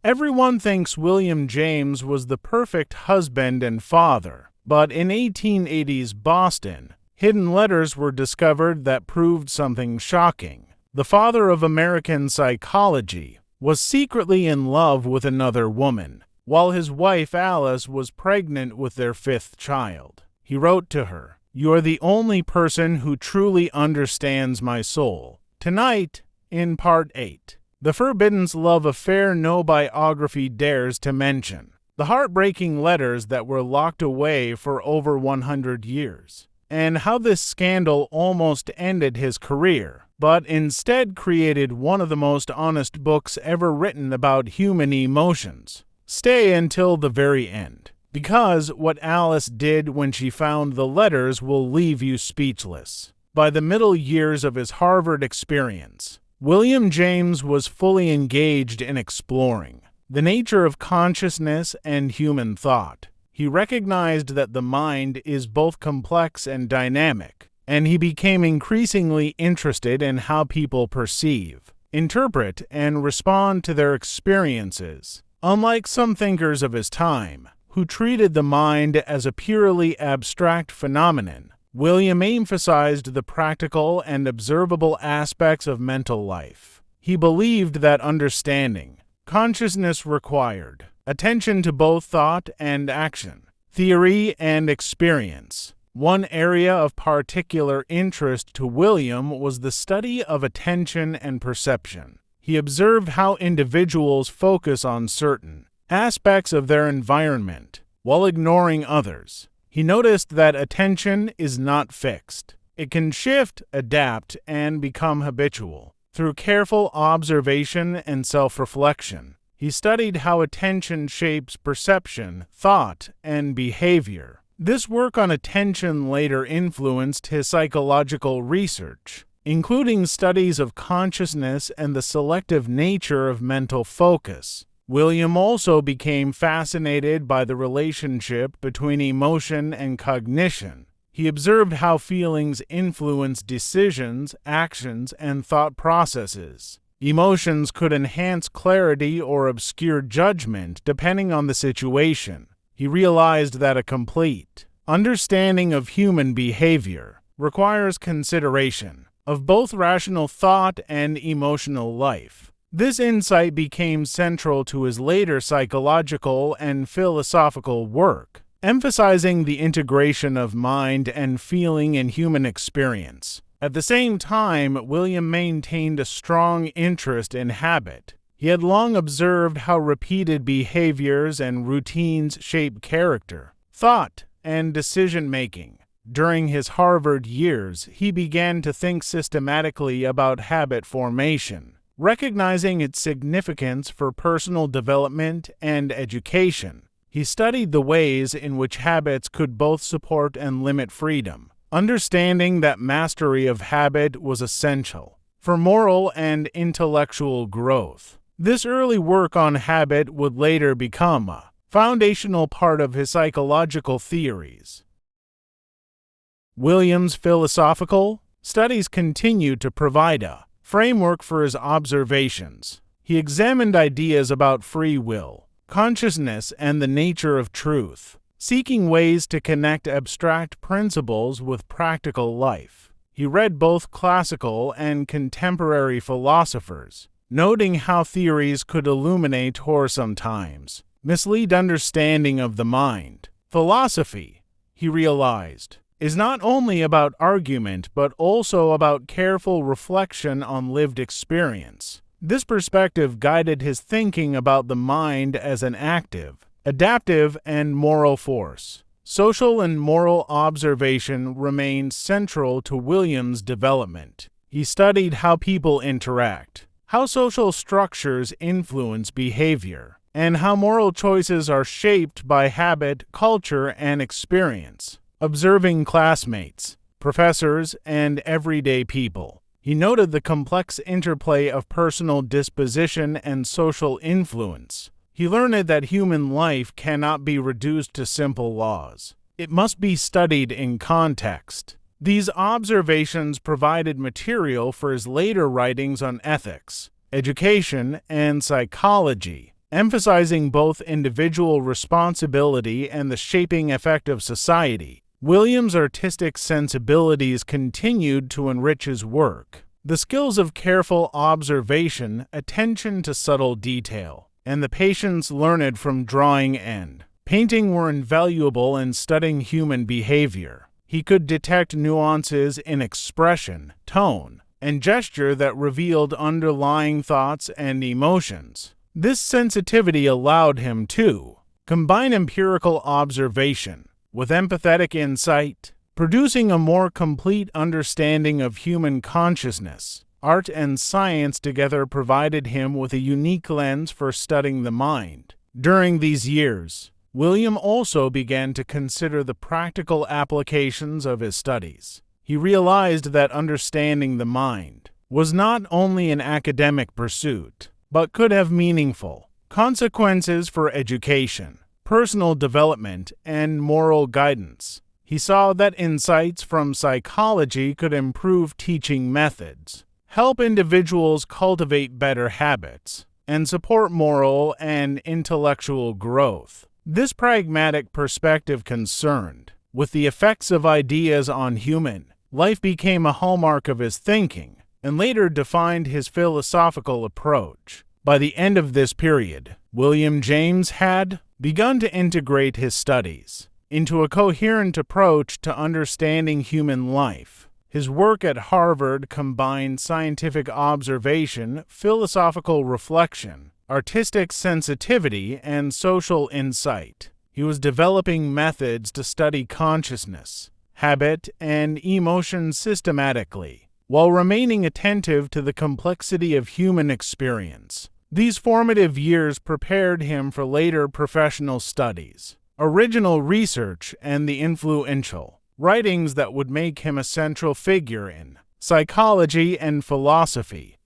Everyone thinks William James was the perfect husband and father, but in 1880s Boston, hidden letters were discovered that proved something shocking. The father of American psychology was secretly in love with another woman, while his wife Alice was pregnant with their fifth child. He wrote to her, "You are the only person who truly understands my soul." Tonight, in Part 8, the forbidden love affair no biography dares to mention, the heartbreaking letters that were locked away for over 100 years, and how this scandal almost ended his career, but instead created one of the most honest books ever written about human emotions. Stay until the very end, because what Alice did when she found the letters will leave you speechless. By the middle years of his Harvard experience, William James was fully engaged in exploring the nature of consciousness and human thought. He recognized that the mind is both complex and dynamic, and he became increasingly interested in how people perceive, interpret, and respond to their experiences. Unlike some thinkers of his time, who treated the mind as a purely abstract phenomenon, William emphasized the practical and observable aspects of mental life. He believed that understanding consciousness required attention to both thought and action, theory and experience. One area of particular interest to William was the study of attention and perception. He observed how individuals focus on certain aspects of their environment while ignoring others. He noticed that attention is not fixed. It can shift, adapt, and become habitual. Through careful observation and self-reflection, he studied how attention shapes perception, thought, and behavior. This work on attention later influenced his psychological research, including studies of consciousness and the selective nature of mental focus. William also became fascinated by the relationship between emotion and cognition. He observed how feelings influence decisions, actions, and thought processes. Emotions could enhance clarity or obscure judgment depending on the situation. He realized that a complete understanding of human behavior requires consideration of both rational thought and emotional life. This insight became central to his later psychological and philosophical work, emphasizing the integration of mind and feeling in human experience. At the same time, William maintained a strong interest in habit. He had long observed how repeated behaviors and routines shape character, thought, and decision-making. During his Harvard years, he began to think systematically about habit formation, recognizing its significance for personal development and education. He studied the ways in which habits could both support and limit freedom, understanding that mastery of habit was essential for moral and intellectual growth. This early work on habit would later become a foundational part of his psychological theories. William's philosophical studies continued to provide a framework for his observations. He examined ideas about free will, consciousness, and the nature of truth, seeking ways to connect abstract principles with practical life. He read both classical and contemporary philosophers, noting how theories could illuminate or sometimes mislead understanding of the mind. Philosophy, he realized, is not only about argument but also about careful reflection on lived experience. This perspective guided his thinking about the mind as an active, adaptive, and moral force. Social and moral observation remained central to William's development. He studied how people interact, how social structures influence behavior, and how moral choices are shaped by habit, culture, and experience. Observing classmates, professors, and everyday people, he noted the complex interplay of personal disposition and social influence. He learned that human life cannot be reduced to simple laws. It must be studied in context. These observations provided material for his later writings on ethics, education, and psychology. emphasizing both individual responsibility and the shaping effect of society. William's artistic sensibilities continued to enrich his work. The skills of careful observation, attention to subtle detail, and the patience learned from drawing and painting were invaluable in studying human behavior. He could detect nuances in expression, tone, and gesture that revealed underlying thoughts and emotions. This sensitivity allowed him to combine empirical observation with empathetic insight, producing a more complete understanding of human consciousness. Art and science together provided him with a unique lens for studying the mind. During these years, William also began to consider the practical applications of his studies. He realized that understanding the mind was not only an academic pursuit, but could have meaningful consequences for education, personal development, and moral guidance. He saw that insights from psychology could improve teaching methods, help individuals cultivate better habits, and support moral and intellectual growth. This pragmatic perspective concerned with the effects of ideas on human life became a hallmark of his thinking and later defined his philosophical approach. By the end of this period, William James had begun to integrate his studies into a coherent approach to understanding human life. His work at Harvard combined scientific observation, philosophical reflection, artistic sensitivity, and social insight. He was developing methods to study consciousness, habit, and emotion systematically, while remaining attentive to the complexity of human experience. These formative years prepared him for later professional studies, original research, and the influential writings that would make him a central figure in psychology and philosophy.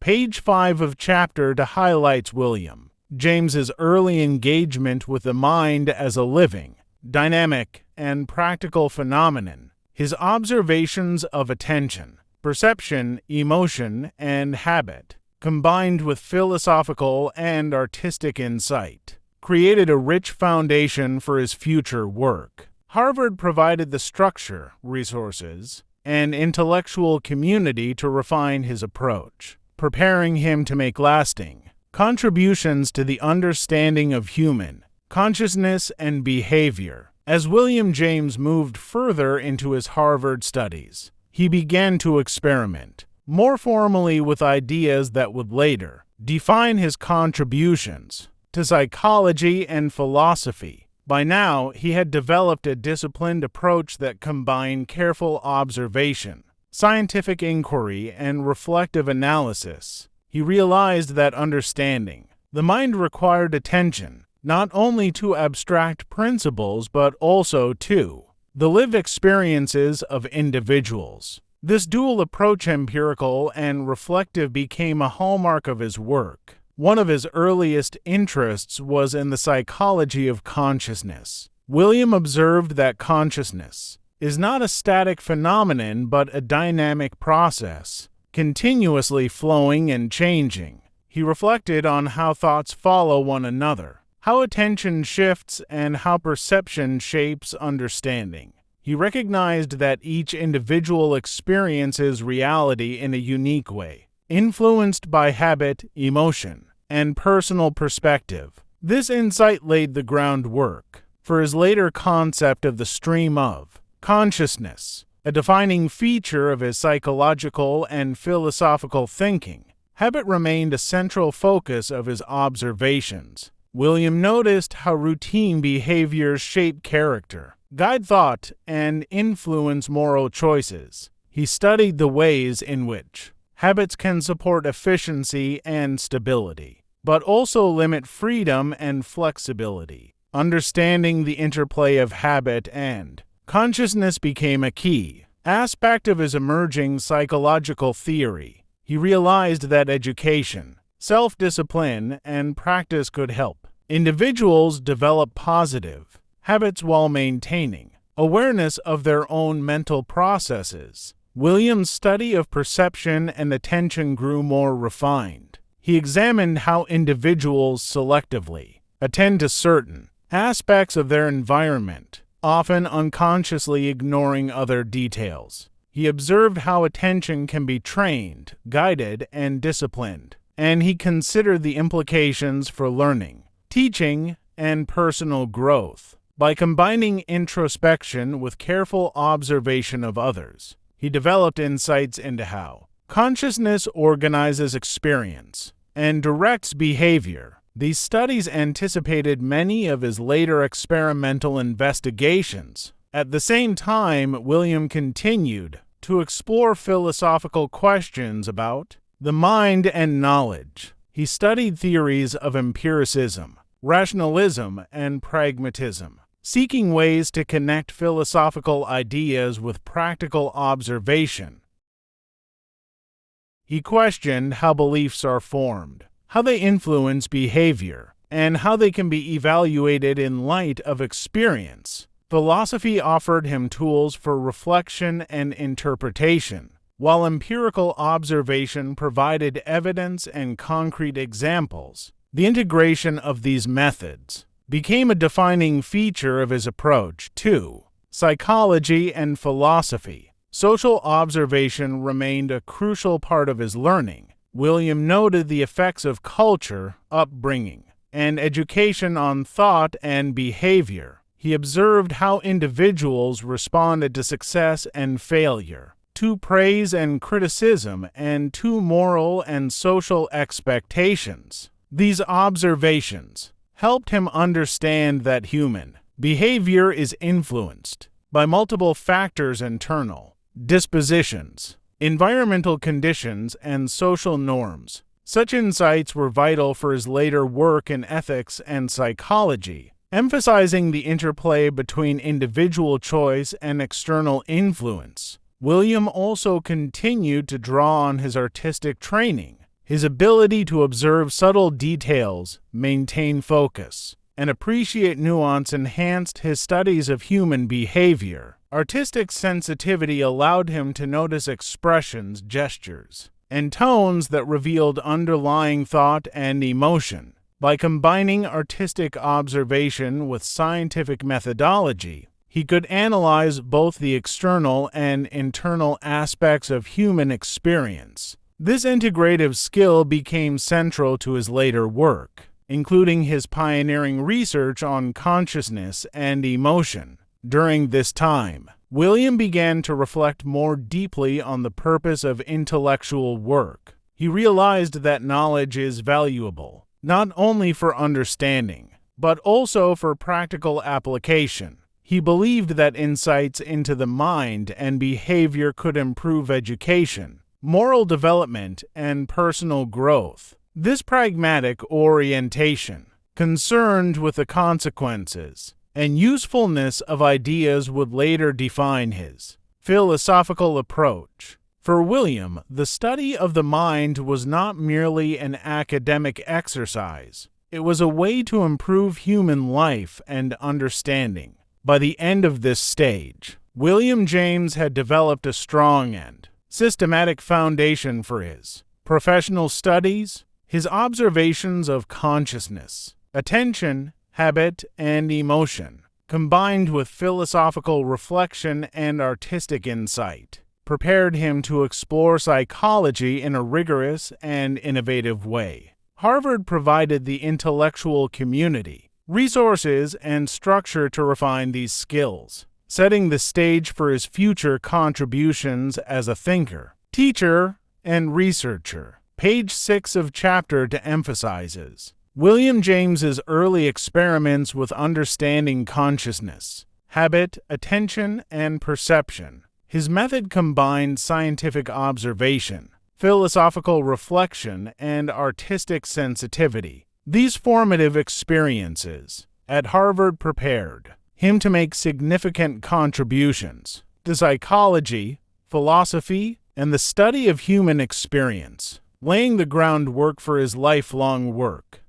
Page 5 of chapter 2 highlights William James's early engagement with the mind as a living, dynamic, and practical phenomenon. His observations of attention, perception, emotion, and habit, combined with philosophical and artistic insight, created a rich foundation for his future work. Harvard provided the structure, resources, and intellectual community to refine his approach, preparing him to make lasting contributions to the understanding of human consciousness and behavior. As William James moved further into his Harvard studies, he began to experiment more formally with ideas that would later define his contributions to psychology and philosophy. By now, he had developed a disciplined approach that combined careful observation, scientific inquiry, and reflective analysis. He realized that understanding the mind required attention not only to abstract principles but also to the lived experiences of individuals. This dual approach, empirical and reflective, became a hallmark of his work. One of his earliest interests was in the psychology of consciousness. William observed that consciousness is not a static phenomenon but a dynamic process, continuously flowing and changing. He reflected on how thoughts follow one another, how attention shifts, and how perception shapes understanding. He recognized that each individual experiences reality in a unique way, influenced by habit, emotion, and personal perspective. This insight laid the groundwork for his later concept of the stream of consciousness, a defining feature of his psychological and philosophical thinking. Habit remained a central focus of his observations. William noticed how routine behaviors shape character, guide thought, and influence moral choices. He studied the ways in which habits can support efficiency and stability, but also limit freedom and flexibility. Understanding the interplay of habit and consciousness became a key aspect of his emerging psychological theory. He realized that education, self-discipline, and practice could help individuals develop positive habits while maintaining awareness of their own mental processes. William's study of perception and attention grew more refined. He He examined how individuals selectively attend to certain aspects of their environment, often unconsciously ignoring other details. He observed how attention can be trained, guided, and disciplined, and he considered the implications for learning, teaching, and personal growth. By combining introspection with careful observation of others, he developed insights into how consciousness organizes experience and directs behavior. These studies anticipated many of his later experimental investigations. At the same time, William continued to explore philosophical questions about the mind and knowledge. He studied theories of empiricism, rationalism, and pragmatism, seeking ways to connect philosophical ideas with practical observation. He questioned how beliefs are formed, how they influence behavior, and how they can be evaluated in light of experience. Philosophy offered him tools for reflection and interpretation, while empirical observation provided evidence and concrete examples. The integration of these methods became a defining feature of his approach to psychology and philosophy. Social observation remained a crucial part of his learning. William noted the effects of culture, upbringing, and education on thought and behavior. He observed how individuals responded to success and failure, to praise and criticism, and to moral and social expectations. These observations helped him understand that human behavior is influenced by multiple factors: internal dispositions, environmental conditions, and social norms. Such insights were vital for his later work in ethics and psychology, emphasizing the interplay between individual choice and external influence. William also continued to draw on his artistic training. His ability to observe subtle details, maintain focus, and appreciate nuance enhanced his studies of human behavior. Artistic sensitivity allowed him to notice expressions, gestures, and tones that revealed underlying thought and emotion. By combining artistic observation with scientific methodology, he could analyze both the external and internal aspects of human experience. This integrative skill became central to his later work, including his pioneering research on consciousness and emotion. During this time, William began to reflect more deeply on the purpose of intellectual work. He realized that knowledge is valuable, not only for understanding, but also for practical application. He believed that insights into the mind and behavior could improve education, moral development, and personal growth. This pragmatic orientation, concerned with the consequences and usefulness of ideas, would later define his philosophical approach. For William, the study of the mind was not merely an academic exercise. It was a way to improve human life and understanding. By the end of this stage, William James had developed a strong and systematic foundation for his professional studies. His observations of consciousness, attention, habit, and emotion, combined with philosophical reflection and artistic insight, prepared him to explore psychology in a rigorous and innovative way. Harvard provided the intellectual community resources and structure to refine these skills, setting the stage for his future contributions as a thinker, teacher, and researcher. Page 6 of chapter 2 emphasizes William James's early experiments with understanding consciousness, habit, attention, and perception. His method combined scientific observation, philosophical reflection, and artistic sensitivity. These formative experiences at Harvard prepared him to make significant contributions to psychology, philosophy, and the study of human experience, laying the groundwork for his lifelong work.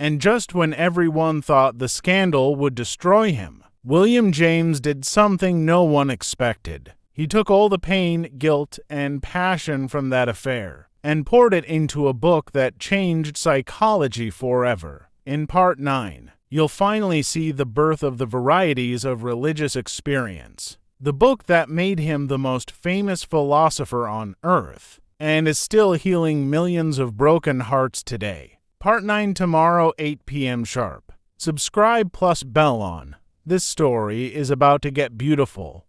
And just when everyone thought the scandal would destroy him, William James did something no one expected. He took all the pain, guilt, and passion from that affair and poured it into a book that changed psychology forever. In Part 9, you'll finally see the birth of the varieties of religious experience, the book that made him the most famous philosopher on Earth, and is still healing millions of broken hearts today. Part 9 tomorrow, 8 p.m. sharp. Subscribe plus bell on. This story is about to get beautiful.